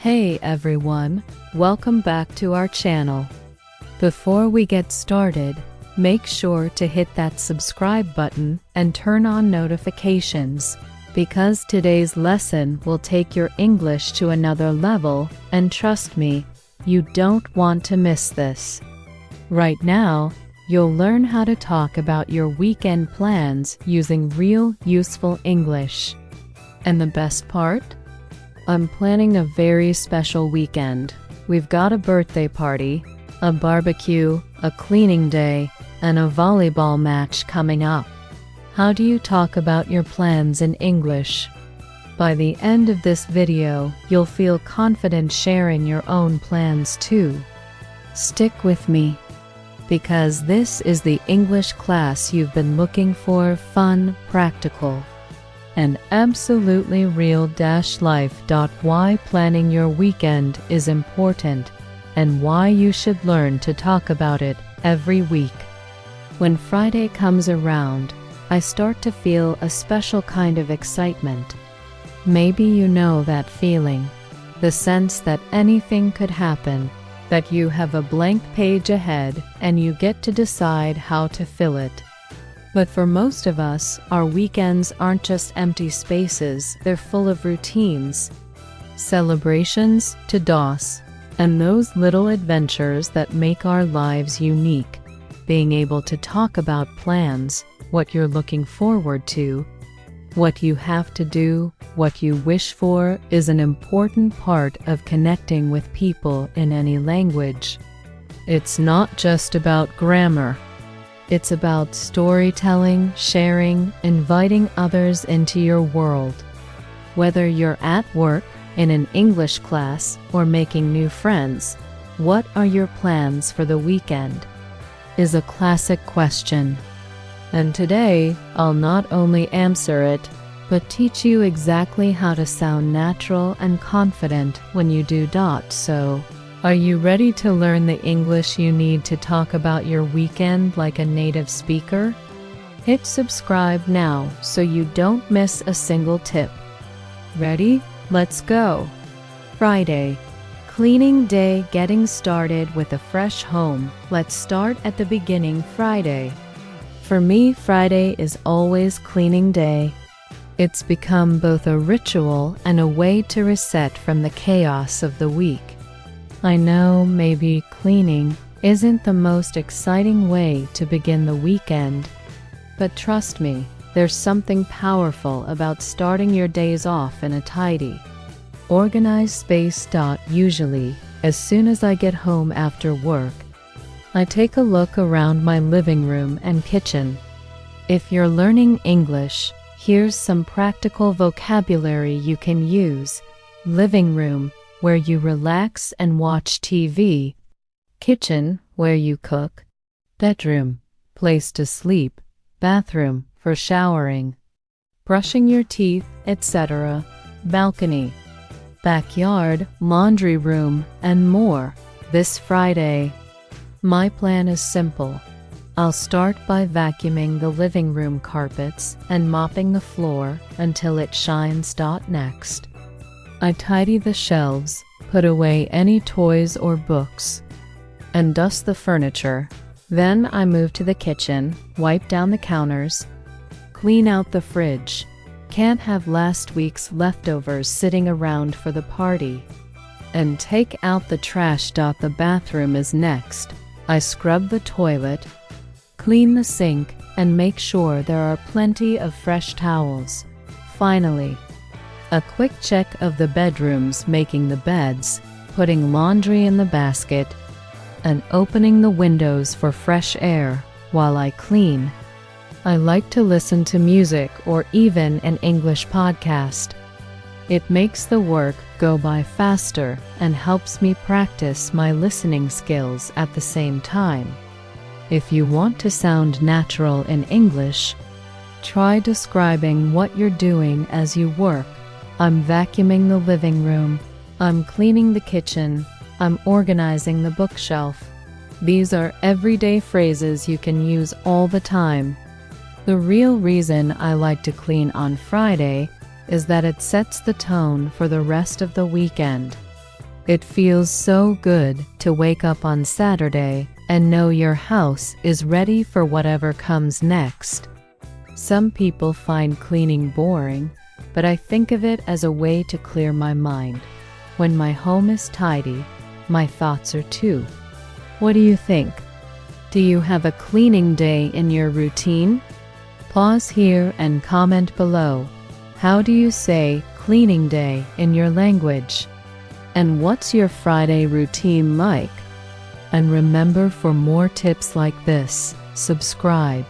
Hey everyone, welcome back to our channel. Before we get started, make sure to hit that subscribe button and turn on notifications, because today's lesson will take your English to another level, and trust me, you don't want to miss this. Right now, you'll learn how to talk about your weekend plans using real, useful English. And the best part? I'm planning a very special weekend. We've got a birthday party, a barbecue, a cleaning day, and a volleyball match coming up. How do you talk about your plans in English? By the end of this video, you'll feel confident sharing your own plans too. Stick with me, because this is the English class you've been looking for: fun, practical, and absolutely real-life. Why planning your weekend is important, and why you should learn to talk about it every week. When Friday comes around, I start to feel a special kind of excitement. Maybe you know that feeling, the sense that anything could happen, that you have a blank page ahead and you get to decide how to fill it. But for most of us, our weekends aren't just empty spaces, they're full of routines, celebrations, to-dos, and those little adventures that make our lives unique. Being able to talk about plans, what you're looking forward to, what you have to do, what you wish for, is an important part of connecting with people in any language. It's not just about grammar. It's about storytelling, sharing, inviting others into your world. Whether you're at work, in an English class, or making new friends, what are your plans for the weekend? Is a classic question. And today, I'll not only answer it, but teach you exactly how to sound natural and confident when you do. So, are you ready to learn the English you need to talk about your weekend like a native speaker? Hit subscribe now so you don't miss a single tip. Ready? Let's go! Friday. Cleaning day. Getting started with a fresh home. Let's start at the beginning. Friday. For me, Friday is always cleaning day. It's become both a ritual and a way to reset from the chaos of the week. I know maybe cleaning isn't the most exciting way to begin the weekend, but trust me, there's something powerful about starting your days off in a tidy, organized space. Usually, as soon as I get home after work, I take a look around my living room and kitchen. If you're learning English, here's some practical vocabulary you can use. Living room, where you relax and watch TV. Kitchen, where you cook. Bedroom, place to sleep. Bathroom, for showering, brushing your teeth, etc. Balcony, backyard, laundry room, and more. This Friday, my plan is simple. I'll start by vacuuming the living room carpets and mopping the floor until it shines. Next, I tidy the shelves, put away any toys or books, and dust the furniture. Then I move to the kitchen, wipe down the counters, clean out the fridge. Can't have last week's leftovers sitting around for the party. And take out the trash. The bathroom is next. I scrub the toilet, clean the sink, and make sure there are plenty of fresh towels. Finally, a quick check of the bedrooms, making the beds, putting laundry in the basket, and opening the windows for fresh air while I clean. I like to listen to music or even an English podcast. It makes the work go by faster and helps me practice my listening skills at the same time. If you want to sound natural in English, try describing what you're doing as you work. I'm vacuuming the living room. I'm cleaning the kitchen. I'm organizing the bookshelf. These are everyday phrases you can use all the time. The real reason I like to clean on Friday is that it sets the tone for the rest of the weekend. It feels so good to wake up on Saturday and know your house is ready for whatever comes next. Some people find cleaning boring, but I think of it as a way to clear my mind. When my home is tidy, my thoughts are too. What do you think? Do you have a cleaning day in your routine? Pause here and comment below. How do you say cleaning day in your language? And what's your Friday routine like? And remember, for more tips like this, subscribe.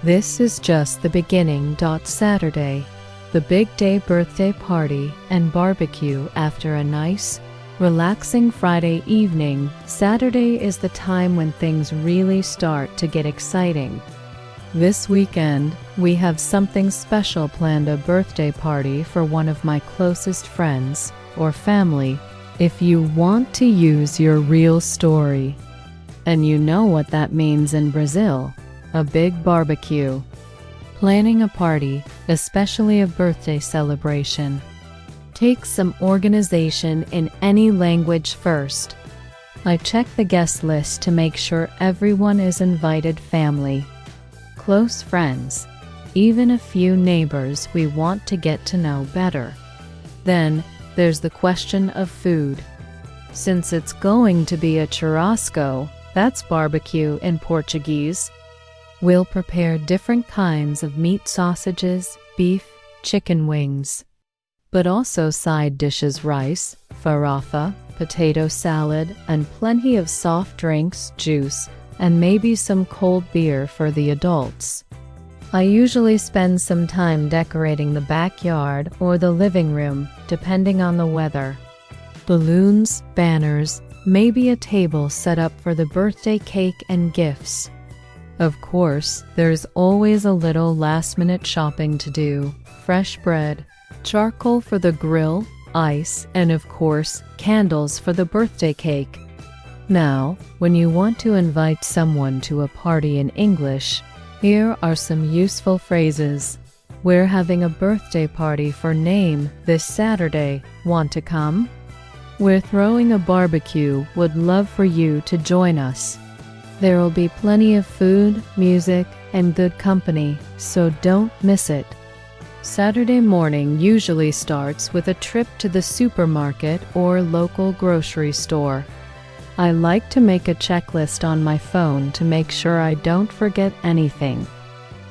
This is just the beginning. Saturday, the big day, birthday party and barbecue after a nice, relaxing Friday evening. Saturday is the time when things really start to get exciting. This weekend, we have something special planned, a birthday party for one of my closest friends or family. If you want to use your real story, and you know what that means in Brazil, a big barbecue. Planning a party, especially a birthday celebration, takes some organization in any language first. I check the guest list to make sure everyone is invited: family, close friends, even a few neighbors we want to get to know better. Then, there's the question of food. Since it's going to be a churrasco, that's barbecue in Portuguese, we'll prepare different kinds of meat: sausages, beef, chicken wings. But also side dishes: rice, farofa, potato salad, and plenty of soft drinks, juice, and maybe some cold beer for the adults. I usually spend some time decorating the backyard or the living room, depending on the weather. Balloons, banners, maybe a table set up for the birthday cake and gifts. Of course, there's always a little last-minute shopping to do: fresh bread, charcoal for the grill, ice, and of course, candles for the birthday cake. Now, when you want to invite someone to a party in English, here are some useful phrases. We're having a birthday party for name this Saturday. Want to come? We're throwing a barbecue. Would love for you to join us. There'll be plenty of food, music, and good company, so don't miss it. Saturday morning usually starts with a trip to the supermarket or local grocery store. I like to make a checklist on my phone to make sure I don't forget anything.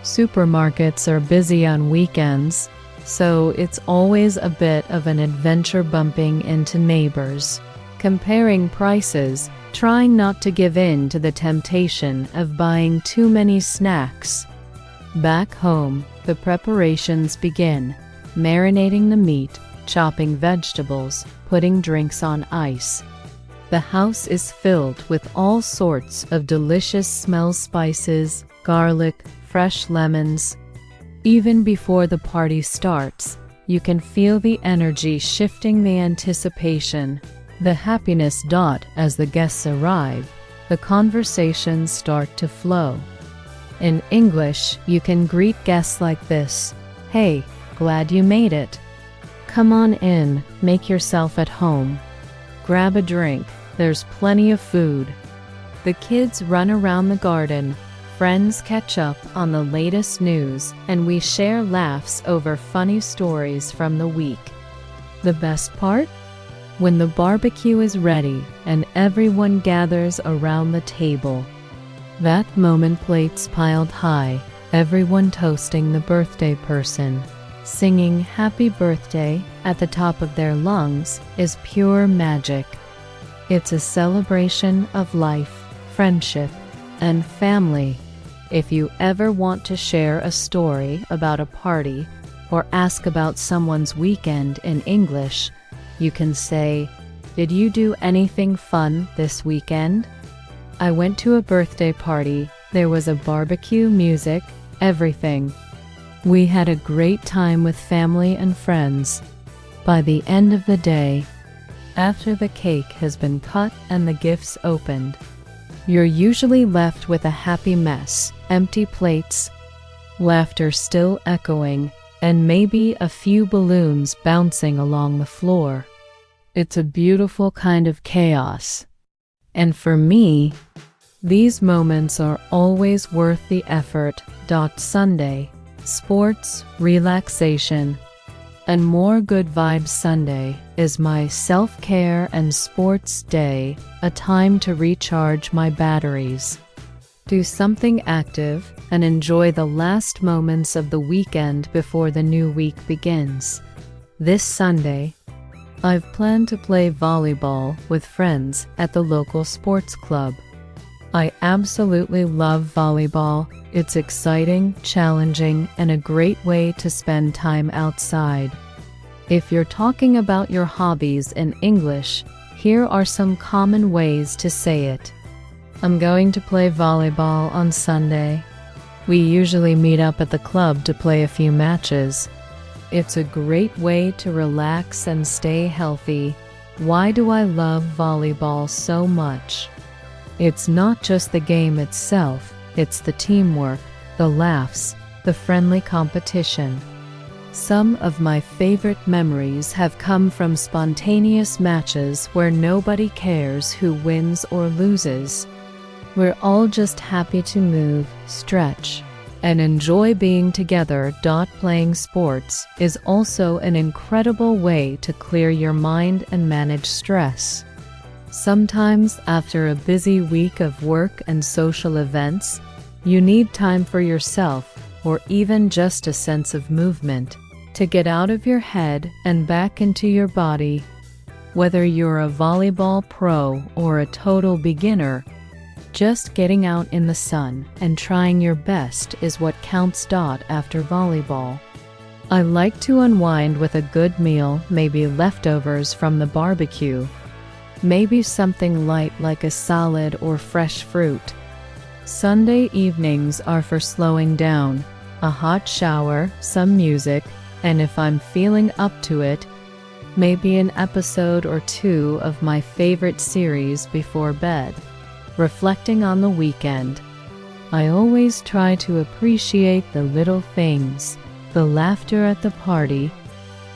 Supermarkets are busy on weekends, so it's always a bit of an adventure bumping into neighbors, comparing prices, trying not to give in to the temptation of buying too many snacks. Back home, the preparations begin: marinating the meat, chopping vegetables, putting drinks on ice. The house is filled with all sorts of delicious smells: spices, garlic, fresh lemons. Even before the party starts, you can feel the energy shifting, the anticipation, the happiness. As the guests arrive, the conversations start to flow. In English, you can greet guests like this: "Hey, glad you made it. Come on in, make yourself at home. Grab a drink, there's plenty of food." The kids run around the garden, friends catch up on the latest news, and we share laughs over funny stories from the week. The best part? When the barbecue is ready and everyone gathers around the table. That moment, plates piled high, everyone toasting the birthday person, singing happy birthday at the top of their lungs, is pure magic. It's a celebration of life, friendship, and family. If you ever want to share a story about a party or ask about someone's weekend in English, you can say, "Did you do anything fun this weekend?" I went to a birthday party. There was a barbecue, music, everything. We had a great time with family and friends. By the end of the day, after the cake has been cut and the gifts opened, you're usually left with a happy mess: empty plates, laughter still echoing, and maybe a few balloons bouncing along the floor. It's a beautiful kind of chaos. And for me, these moments are always worth the effort. Sunday, sports, relaxation, and more good vibes. Sunday is my self-care and sports day, a time to recharge my batteries. Do something active and enjoy the last moments of the weekend before the new week begins. This Sunday, I've planned to play volleyball with friends at the local sports club. I absolutely love volleyball. It's exciting, challenging, and a great way to spend time outside. If you're talking about your hobbies in English, here are some common ways to say it. I'm going to play volleyball on Sunday. We usually meet up at the club to play a few matches. It's a great way to relax and stay healthy. Why do I love volleyball so much? It's not just the game itself, it's the teamwork, the laughs, the friendly competition. Some of my favorite memories have come from spontaneous matches where nobody cares who wins or loses. We're all just happy to move, stretch, and enjoy being together. Playing sports is also an incredible way to clear your mind and manage stress. Sometimes, after a busy week of work and social events, you need time for yourself, or even just a sense of movement, to get out of your head and back into your body. Whether you're a volleyball pro or a total beginner, just getting out in the sun and trying your best is what counts. After volleyball, I like to unwind with a good meal, maybe leftovers from the barbecue. Maybe something light like a salad or fresh fruit. Sunday evenings are for slowing down, a hot shower, some music, and if I'm feeling up to it, maybe an episode or two of my favorite series before bed. Reflecting on the weekend, I always try to appreciate the little things, the laughter at the party,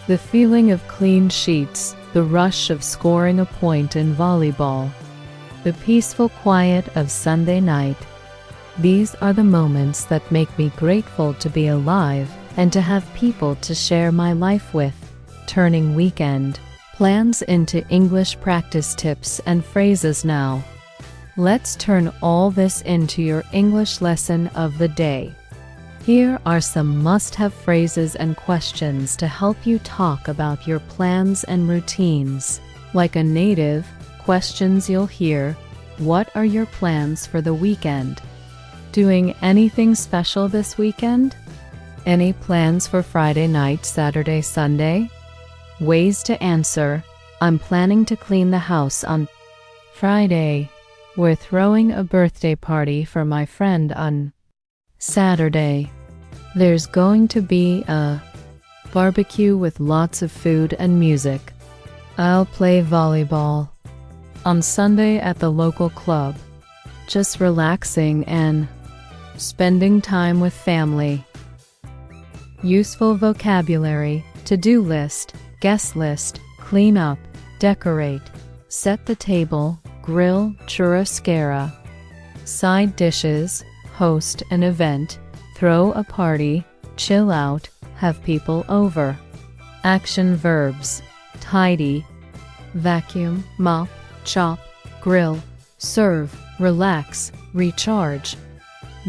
the feeling of clean sheets, the rush of scoring a point in volleyball, the peaceful quiet of Sunday night. These are the moments that make me grateful to be alive and to have people to share my life with. Turning weekend plans into English practice tips and phrases now. Let's turn all this into your English lesson of the day. Here are some must-have phrases and questions to help you talk about your plans and routines. Like a native, questions you'll hear: what are your plans for the weekend? Doing anything special this weekend? Any plans for Friday night, Saturday, Sunday? Ways to answer: I'm planning to clean the house on Friday. We're throwing a birthday party for my friend on Saturday. There's going to be a barbecue with lots of food and music. I'll play volleyball on Sunday at the local club. Just relaxing and spending time with family. Useful vocabulary: to-do list, guest list, clean up, decorate, set the table, grill, churrascara. Side dishes: host an event, throw a party, chill out, have people over. Action verbs: tidy, vacuum, mop, chop, grill, serve, relax, recharge.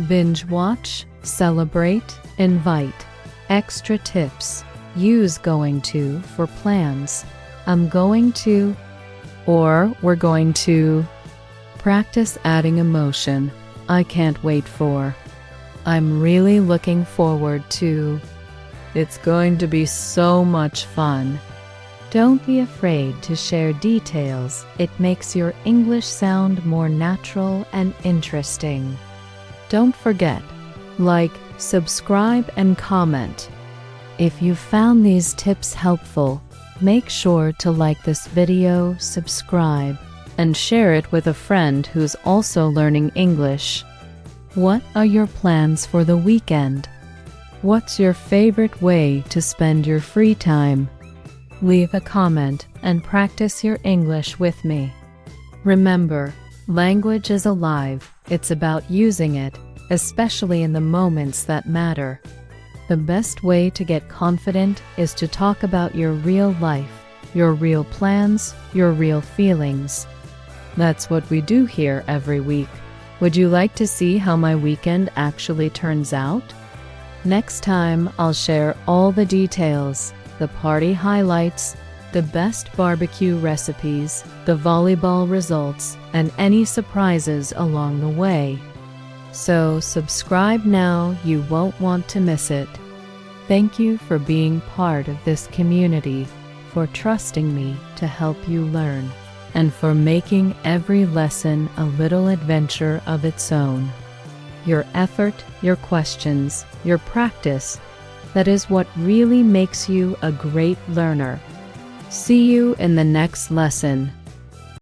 Binge watch, celebrate, invite. Extra tips: use going to for plans. I'm going to, or we're going to. Practice adding emotion: I can't wait for. I'm really looking forward to. It's going to be so much fun. Don't be afraid to share details. It makes your English sound more natural and interesting. Don't forget, like, subscribe, and comment. If you found these tips helpful, make sure to like this video, subscribe, and share it with a friend who's also learning English. What are your plans for the weekend? What's your favorite way to spend your free time? leave a comment, and practice your English with me. Remember, language is alive. It's about using it, especially in the moments that matter. The best way to get confident is to talk about your real life, your real plans, your real feelings. That's what we do here every week. Would you like to see how my weekend actually turns out? Next time, I'll share all the details, the party highlights, the best barbecue recipes, the volleyball results, and any surprises along the way. So subscribe now, you won't want to miss it. Thank you for being part of this community, for trusting me to help you learn, and for making every lesson a little adventure of its own. Your effort, your questions, your practice, that is what really makes you a great learner. See you in the next lesson.